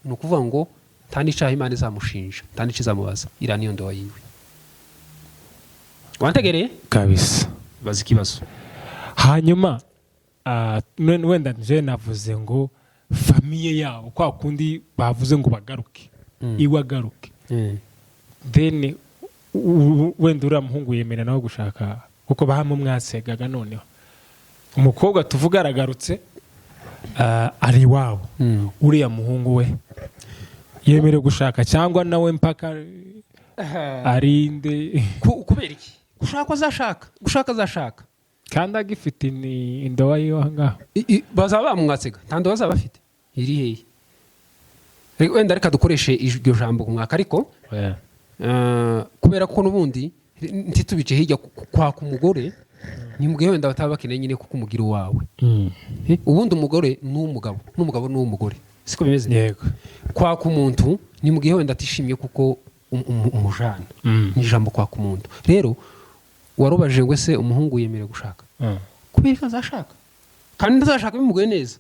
ni ukuvuga ngo tandi icaha Imana izamushinja, tandi ikizamubaza, iriya niyo ndowa yiwe. Wantegereye kabisa, bazi ikibazo. Hanyuma wenda nje navuze ngo famiye yabo kwa kundi bavuze ngo bagaruke, iwe agaruke, then wenda uriya muhungu yemera nawe gushaka kuko bahamwe mwasegaga, noneho umukobwa tuvuga aragarutse, ari iwabo, uriya muhungu we yemerewe gushaka cyangwa nawe mpaka arinde kubera iki? gushaka azashaka kandi agifite indowa yiwe ahangaha, bazaba bamwatsega nta ndowa azaba afite, iri hehe? Wenda reka dukoreshe iryo jambo ku mwaka, ariko kubera ko n'ubundi ntitubice hirya kwaka umugore, ni mu gihe wenda bataba bakeneye nyine kuko umugira uwawe. Ubundi umugore n'umugabo, n'umugabo n'umugore, siko bimeze. Yego, kwaka umuntu ni mu gihe wenda atishimiye kuko umujana, ni ijambo kwaka umuntu. Rero warubajije ngo se umuhungu yemerewe gushaka, kubera ko azashaka kandi ntazashaka bimugoye neza.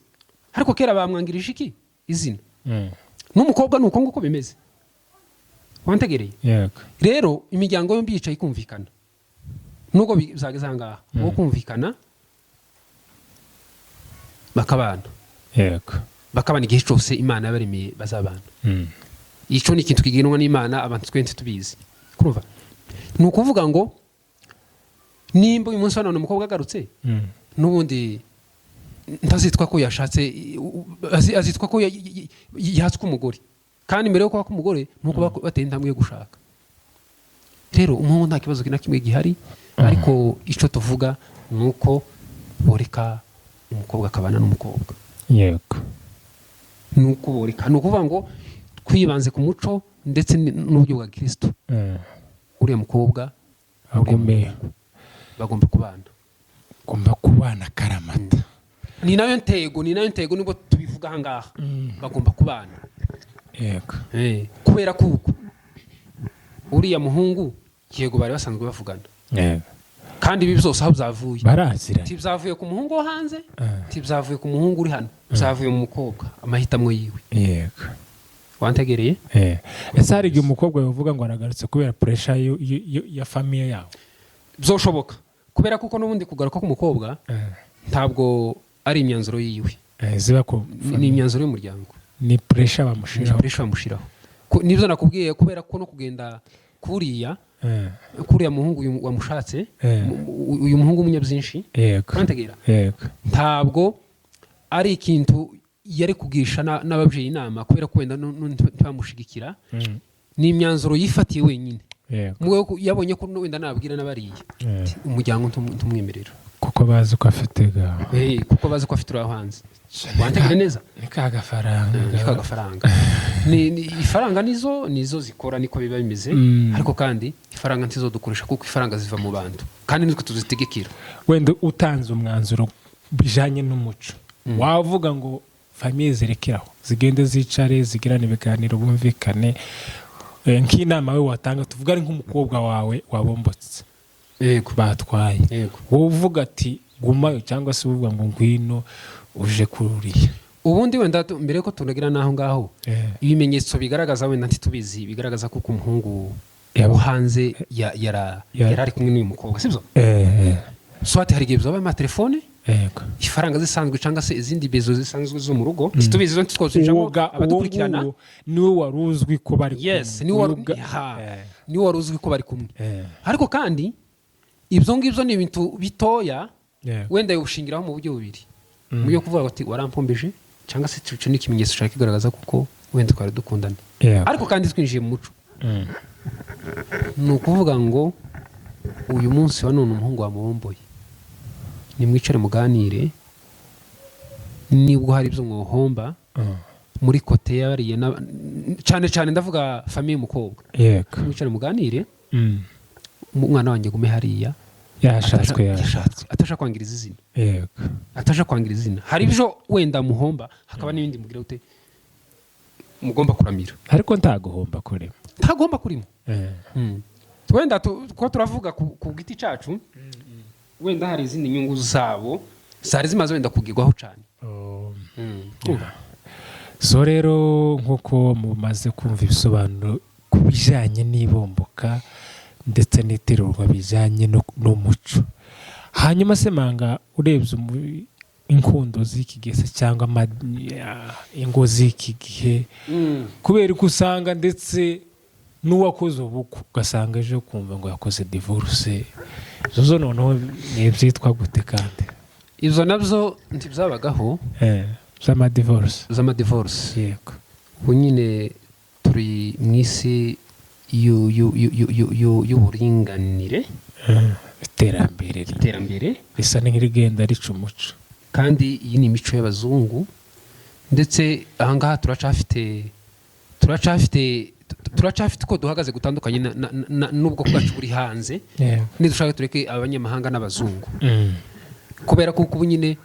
Ariko kera bamwangirije iki izina, n'umukobwa nuko nguko bimeze. Wantegereye? Yego. Rero imiryango yombi yicaye ikumvikana, nubwo bizageze ahangaha wo kumvikana bakabana. Yego, bakabana igihe cyose Imana yabaremeye bazabana. Ico ni ikintu kigenwa n'Imana, abantu twese tubizi. Kurumva? Ni ukuvuga ngo nimba uyu munsi wa none umukobwa agarutse, n'ubundi ntazitwa ko yashatse, azitwa ko yahatswe umugore, kandi mbere yo kwaka umugore nuko bateye intambwe yo gushaka. Rero umuhungu nta kibazo na kimwe gihari, ariko ico tuvuga nuko boreka umukobwa akabana n'umukobwa. Yego, nuko boreka, nukuvuga ngo twibanze ku muco ndetse n'uburyo bwa Kristo. Uriya mukobwa bagomba kubana karamata. Ni nayo ntego nibwo tubivuga ahangaha, bagomba kubana. Yego, kubera kuko uriya muhungu yego bari basanzwe bavugana, kandi ibi byose aho byavuye barazira, tibyavuye ku muhungu wo hanze, tibyavuye ku muhungu uri hano, byavuye mu mukobwa, amahitamo yiwe. Yego, wantegereye? Ese hari igihe umukobwa yavuga ngo aragarutse kubera pressure ya famiye yawe? Byoshoboka, kubera kuko n'ubundi kugaruka k'umukobwa ntabwo ari imyanzuro yiwe, ziba ko ni imyanzuro y'umuryango, ni pressure bamushiraho. Nibyo nakubwiye, kubera ko no kugenda kuriya muhungu wamushatse, uyu muhungu w'umunyabyinshi, wantegera, ntabwo ari ikintu yari kugisha n'ababyeyi inama, kubera ko wenda ntibamushigikira, ni imyanzuro yifatiye wenyine. Yabonye ko wenda nabwira n'abariya umuryango ntumwemerera, kuko bazi ko afite uraho hanze. Wantegere neza? Ni kagafaranga. Ifaranga nizo zikora, niko biba bimeze. Ariko kandi ifaranga ntizo dukoresha kuko ifaranga ziva mu bantu, kandi nitwe tuzitegekira. Wenda utanze umwanzuro bijanye n'umuco, wavuga ngo famiye zirekeraho zigende zicare zigirane ibiganiro bumvikane, nk'inama we watanga, tuvuga ari nk'umukobwa wawe wabombotse, yego, batwaye, wowe uvuga ati gumayo, cyangwa se uvuga ngo ngwino uje kururiya? Ubundi wenda mbere ko tunagira naho ngaho, ibimenyetso bigaragaza wenda ntitubizi, bigaragaza ko umuhungu wo hanze yarari kumwe n'uyu mukobwa, sibyo? Swati hari igihe bizaba amatelefone, ifaranga zisanzwe cyangwa se izindi bezo zisanzwe zo mu rugo, tubizi zo twosujamo abadukurikirana. Niwe waruzwi ko bari kumwe. Yes, niwe waruzwi ko bari kumwe. Ariko kandi ibyo ngibyo ni ibintu bitoya, wenda yoshingiraho mu buryo bubiri. mu byo kuvuga ati warampombeje cyangwa se cyo n'ikimenyetso ushaka kigaragaza kuko wenda twari dukundana ariko kandi twinjiye mu muco ni ukuvuga ngo uyu munsi wa none umuhungu wamubomboye nimwicare muganire nibwo hari ibyo mwohomba muri kote yariye cyane cyane ndavuga famiye y'umukobwa mwicare muganire umwana wanjye gume hariya yashatswe atasha kwangiriza izina atasha kwangiriza izina hari ibyo wenda muhomba hakaba n'ibindi mugira ute mugomba kuramira ariko ntagomba kurimo wenda ko turavuga ku giti cyacu wenda hari izindi nyungu zabo zari zimaze wenda kugirwaho cyane so rero nk'uko mumaze kumva ibisobanuro ku bijyanye n'ibomboka ndetse n'iterurwa bijyanye n'umuco hanyuma se manga urebye inkundo z'iki gihe cyangwa ingo z'iki gihe kubera ko usanga ndetse n'uwakoze ubukwe ugasanga ejo kumva ngo yakoze divorce zo noneho byitwa gute kandi izo nabyo ntibyabagaho z'amadivorce yego ubu nyine turi mu isi y'uburinganire iterambere risa n'irigenda rica umuco kandi iyi ni imico y'abazungu ndetse ahangaha turacafite uko duhagaze gutandukanye n'ubwo bwacu buri hanze nidushaka tureke abanyamahanga n'abazungu kubera ko ubu nyine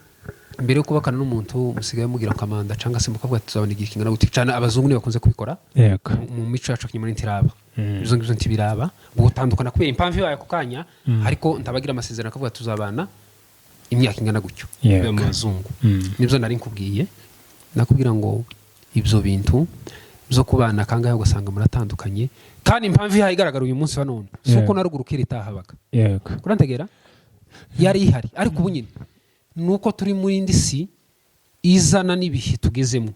mbere yo kubakana n'umuntu musigaye mugira akamanda cyangwa se mukavuga ati tuzabona igihe kingana gute cyane abazungu nibo bakunze kubikora mu mico yacu kinyuma ntiraba izo ngizo ntibiraba gutandukana kubera impamvu yayo ako kanya ariko ntabagira amasezerano akavuga tuzabana imyaka ingana gutyo mu bazungu nibyo nari nkubwiye nakubwira ngo ibyo bintu byo kubana kangahe ugasanga muratandukanye kandi impamvu yayo igaragara uyu munsi wa none si uko na ruguru kiritahabaga kurantegera yari ihari ariko ubu nyine nuko turi muri indi si izana n'ibihe tugezemo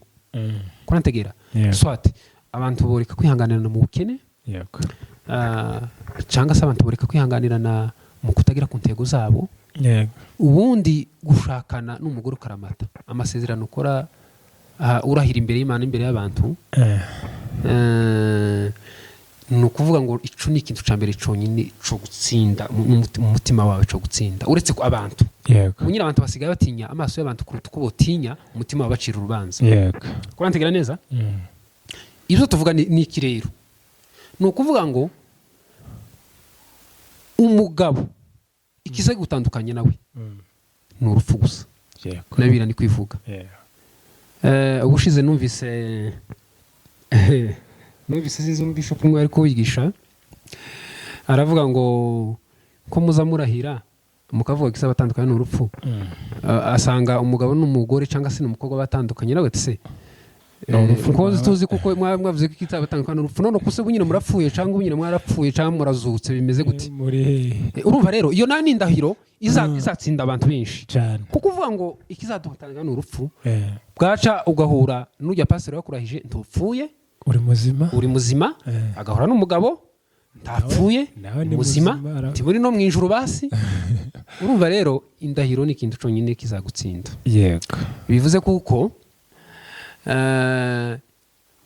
kurantegera swati abantu boreka kwihanganirana mu bukene cyangwa se abantu boreka kwihanganirana mu kutagira ku ntego zabo ubundi gushakana n'umugore ukaramata amasezerano ukora urahira imbere y'Imana imbere y'abantu ni ukuvuga ngo ico ni ikintu cya mbere cyonyine cyo gutsinda mu mutima wawe cyo gutsinda uretse ko abantu munyira abantu basigaye batinya amaso y'abantu kuruta uko botinya umutima wabacira urubanza kurantegera neza ibyo tuvuga ni iki rero ni ukuvuga ngo umugabo ikize gutandukanye nawe ni urupfu gusa nabira ni kwivuga ubushize numvise sinzi bishop umwe ariko wigisha aravuga ngo ko muza murahira mukavuga ko batandukanye n'urupfu asanga umugabo n'umugore cyangwa se n'umukobwa batandukanye nawe tse ko tuzi kuko mwavuze ko kitabatandukanye n'urupfu none kuse bunyine murapfuye cyangwa bunyine mwarapfuye cyangwa murazutse bimeze gute urumva rero iyo nani ndahiro izatsinda abantu benshi cyane kuko uvuga ngo ikizadutanga n'urupfu bwaca ugahura n'ujya pastor yakurahije ntupfuye uri muzima agahora n'umugabo ntapfuye muzima tiburi no mu ijuru basi urumva rero indahiro ni ikintu cyonyine kizagutsinda yego bivuze kuko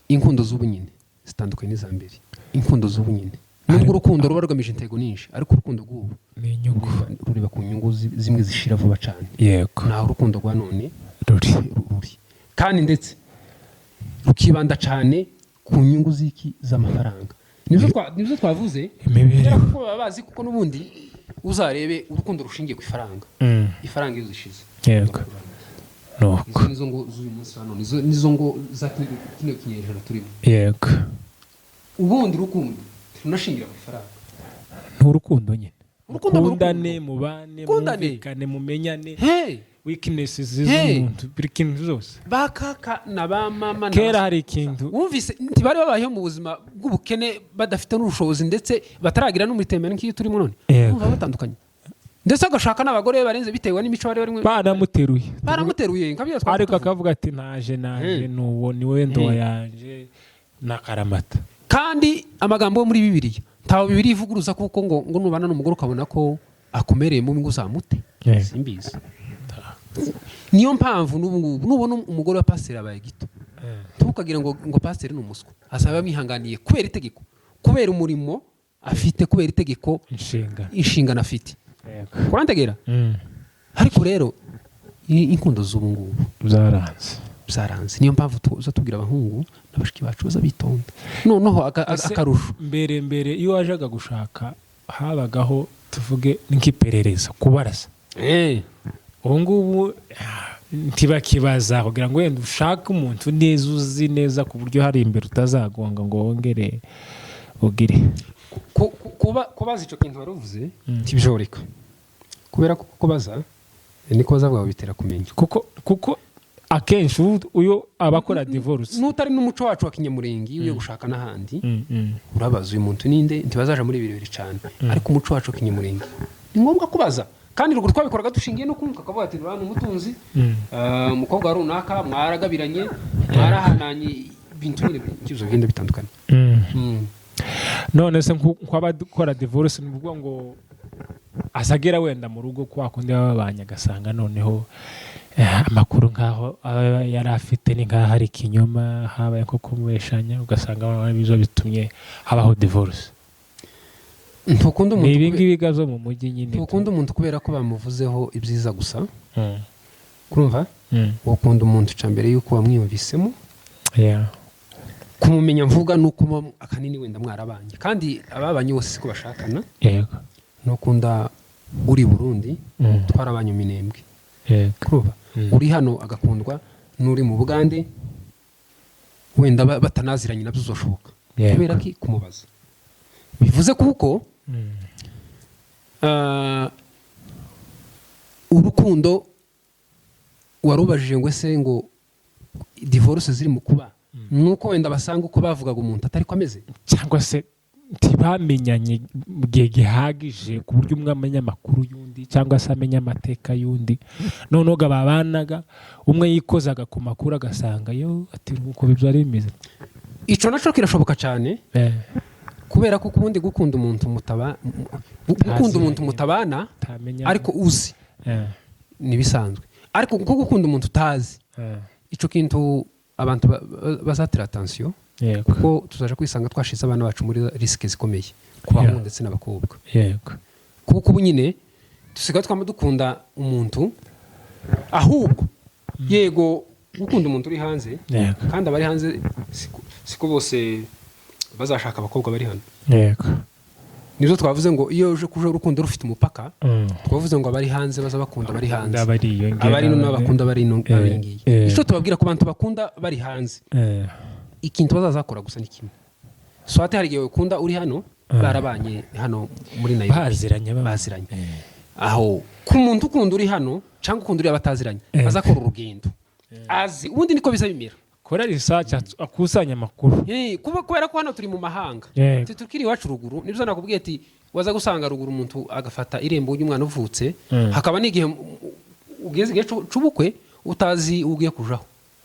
inkundo z'ubunyine zitandukanye n'iza mbere inkundo z'ubunyine nubwo urukundo ruba rugamije intego nyinshi ariko urukundo rw'ubu ni inyungu rureba ku nyungu zimwe zishira vuba cyane yego naho urukundo rwa none ruri kandi ndetse rukibanda cyane ku nyungu z'amafaranga nibyo twavuze kuko baba bazi kuko n'ubundi uzarebe urukundo rushingiye ku ifaranga ifaranga iyo zishize yego izo ngo z'uyu munsi hano nizo ngo za kino kinyejana turimo yego ubundi rukundo runashingira ku ifaranga n'urukundo nyine mukundane mubane mwumvikane mumenyane weaknesses z'umuntu buri kintu zose bakaka na ba mama kera hari ikintu wumvise ntibari babayeho mu buzima bw'ubukene badafite n'ubushobozi ndetse bataragira n'umutemero nk'iyo turimo none bumva batandukanye ndetse agashaka n'abagore barenze bitewe n'imico bari barimo baramuteruye ariko akavuga ati naje n'uwo ni wowe ndowa yanje n'akaramata kandi amagambo yo muri Bibiliya ntaho Bibiliya ivuguruza kuko ngo nubana n'umugore ukabona ko akomereye mu ngo zamute simbizi niyo mpamvu n'ubu ngubu nubona umugore wa pasiteri abaye gito ntukagira ngo pasiteri ni umuswa asaba bamwihanganiye kubera itegeko kubera umurimo afite kubera itegeko inshingano afite kurantegera ariko rero inkundo z'ubu ngubu byaranze niyo mpamvu tuza tubwira abahungu n'abashiki bacu baza bitonda noneho akarusho mbere iyo wajaga gushaka habagaho tuvuge nk'iperereza kubarasa ubu ngubu ntibakibaza kugira ngo wenda ushake umuntu neza uzi neza ku buryo hari imbere utazagonga ngo wongere ugire kubaza icyo kintu waruvuze ntibishobora kubera ko kubaza niko bazavuga bitera kumenya kuko akenshi uyu abakora divorce n'utari n'umuco wacu wa kinyamurenge iyo gushaka n'ahandi urabaza uyu muntu ninde ntibazaja muri bibiri cyane ariko umuco wacu wa kinyamurenge ni ngombwa kubaza kandi rugo twabikoraga dushingiye no kumva akavuga ati rwana umutunzi umukobwa runaka mwaragabiranye mwarahananye ibintu nyine bikizo bigenda bitandukanye none se nk'abakora divorce ni ukuvuga ngo asagera wenda mu rugo kwa kundi babanye agasanga noneho amakuru nk'aho yari afite ni nk'aho hari ikinyoma habaye nko kumubeshanya ugasanga bizo bitumye habaho divorce ntukunda umuntu ni ibingibi bigazo mu mujyi nyine ntukunda umuntu kubera ko bamuvuzeho ibyiza gusa kurumva ukunda umuntu cya mbere yuko wamwiyumvisemo kumumenya mvuga nuko akanini wenda mwarabanye kandi ababanye bose siko bashakana yego nukunda uri Burundi twarabanye minembwe kurumva uri hano agakundwa n'uri mu Bugande wenda batanaziranye nabyo zoshoboka kubera ki kumubaza bivuze kuko urukundo warubajije ngo ese ngo divorce ziri mu kuba nuko wenda basanga uko bavugaga umuntu atari ko ameze cyangwa se ntibamenyanye mu gihe gihagije ku buryo umwe amenya amakuru y'undi cyangwa se amenya amateka y'undi noneho babanaga umwe yikozaga ku makuru agasanga yo ati uko bibyari bimeze ico naco kirashoboka cyane kubera ko ubundi gukunda umuntu mutabana ariko uzi nibisanzwe ariko kuko gukunda umuntu utazi ico kintu abantu bazatira attention kuko tuzaje kwisanga twashize abana bacu muri risque zikomeye ku bahungu ndetse n'abakobwa kuko ubu nyine dusigaye dukunda umuntu ahubwo yego gukunda umuntu uri hanze kandi abari hanze siko bose bazashaka abakobwa bari hano nizo twavuze ngo iyo uje kuje urukundo rufite umupaka twavuze ngo abari hanze baza bakunda bari hanze abari no n'abakunda bari ngiye ico tubabwira ku bantu bakunda bari hanze ikintu bazazakora gusa ni kimwe swate hari gihe ukunda uri hano barabanye hano muri Nairobi baziranye aho ku muntu ukunda uri hano cyangwa ukunda uri abataziranye azakora urugendo azi ubundi niko bisa bimera kora research akusanya amakuru kubera ko hano turi mu mahanga tukiri iwacu ruguru nibyo nakubwiye ati waza gusanga ruguru umuntu agafata irembo y'umwana uvutse hakaba n'igihe ugeze igihe c'ubukwe utazi ugiye kujaho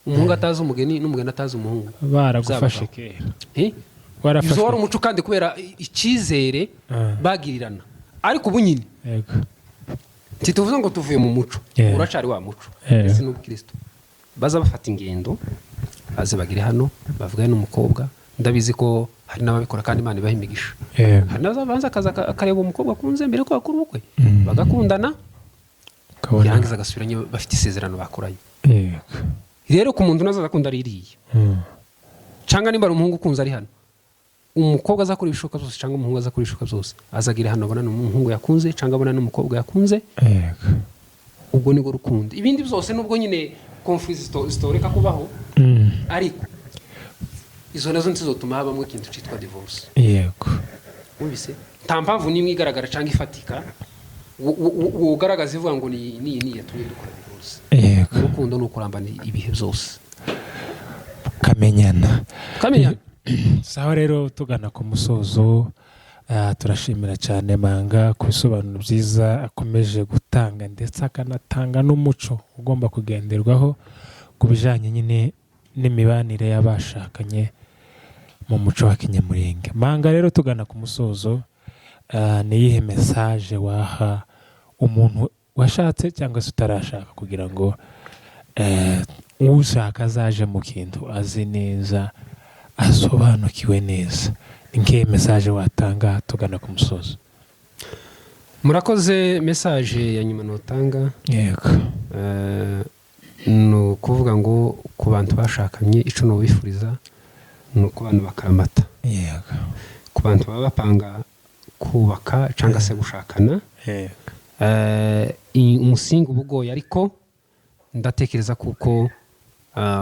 umuhungu atazi umugeni n'umugeni atazi umuhungu baragufashe kera warafashe wari umuco kandi kubera icyizere bagirirana ariko ubu nyine tuvuze ngo tuvuye mu muco uracari wa muco ese n'ubukristo baza bafata ingendo baze bagire hano bavugane n'umukobwa ndabizi ko hari n'ababikora kandi Imana ibaha imigisha hari n'azabanza akareba umukobwa akunze mbere ko bakora ubukwe bagakundana yangiza agasubiranye bafite isezerano bakoranye rero ku muntu nazaza akunda ririye cyangwa nimba umuhungu ukunze ari hano umukobwa azakora ibishoboka byose cyangwa umuhungu azakora ibishoboka byose azagira hano abona n'umuhungu yakunze cyangwa abona n'umukobwa yakunze ubwo nibwo rukundo ibindi byose nubwo nyine conflict zitoreka kubaho ariko izo nazo ntizotuma habamwe ikintu cyitwa divorce wumvise nta mpamvu nimwe igaragara cyangwa ifatika ugaragaza ivuga ngo ni yatumye dukora divorce urukundo n'ukurambana ibihe byose kamenyana sawa rero tugana ku musozo turashimira cyane Manga ku bisobanuro byiza akomeje gutanga ndetse akanatanga n'umuco ugomba kugenderwaho ku bijanye nyine n'imibanire y'abashakanye mu muco wa Kinyamurenge. Manga rero tugana ku musozo ni yihe message waha umuntu washatse cyangwa se utarashaka, kugira ngo ushaka azaje mu kintu azi neza, asobanukiwe neza. Ni nk'iyi mesaje watanga tugana ku musozo? Murakoze. Mesaje ya nyuma notanga, yego, ni ukuvuga ngo ku bantu bashakanye icyo nubifuriza ni uko abantu bakaramata. yego, ku bantu baba bapanga kubaka cyangwa se gushakana, umusingi uba ugoye, ariko ndatekereza kuko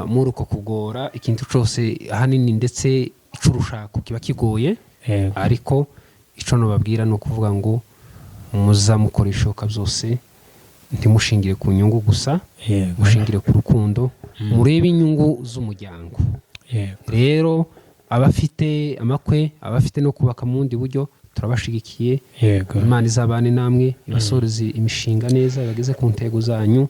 muri uko kugora ikintu cyose ahanini ndetse icyo urushako kiba kigoye, ariko icyo nubabwira ni ukuvuga ngo muzamukora ibishoboka byose, ntimushingire ku nyungu gusa, mushingire ku rukundo, murebe inyungu z'umuryango. rero abafite amakwe, abafite no kubaka mu bundi buryo, turabashigikiye. Imana izabane namwe, ibasoreze imishinga neza, bageze ku ntego zanyu,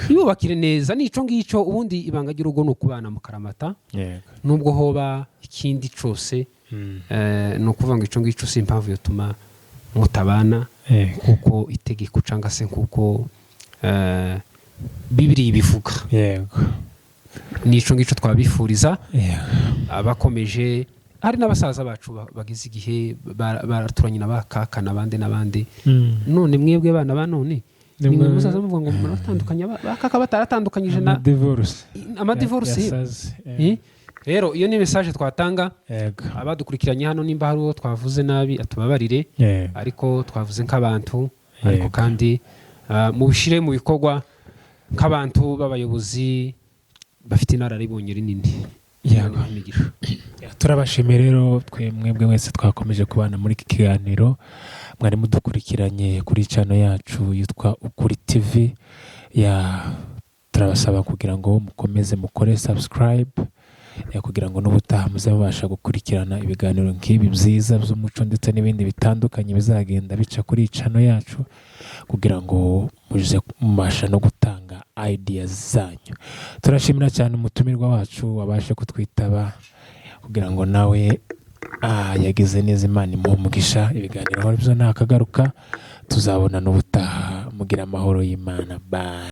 yubakire neza. Nico ngicyo ubundi ibanga ry'urugo ni ukubana mu karamata, nubwo hoba ikindi cyose. Ni ukuvuga ngo ico ngicyo si impamvu yotuma mutabana, kuko itegeko cyangwa se kuko Bibiliya ibivuga. Nico ngicyo twabifuriza. Abakomeje, hari n'abasaza bacu bagize igihe baraturanye n'abakakana n'abandi. None mwebwe bana ba none nimwe muzaza muvuga ngo muratandukanya bakaka bataratandukanyije na amadivorce. Rero iyo ni message twatanga. Abadukurikiranye hano nimba hari uwo twavuze nabi atubabarire, ariko twavuze nk'abantu, ariko kandi mubishire mu bikorwa nk'abantu b'abayobozi bafite inararibonye rinini. Turabashimiye rero mwebwe mwese twakomeje kubana muri iki kiganiro. Mwari mudukurikiranye kuri channel yacu yitwa Ukuri TV. Turabasaba kugira ngo mukomeze mukore subscribe, kugira ngo n'ubutaha muzabasha gukurikirana ibiganiro nk'ibi byiza by'umuco ndetse n'ibindi bitandukanye bizagenda bica kuri channel yacu, kugira ngo muje mubasha no gutanga ideas zanyu. Turashimira cyane umutumirwa wacu wabashe kutwitaba, kugira ngo nawe yagize neza. Imana imugisha. Ibiganiro byo nakagaruka, tuzabona n'ubutaha. Mugira amahoro y'Imana. Bye.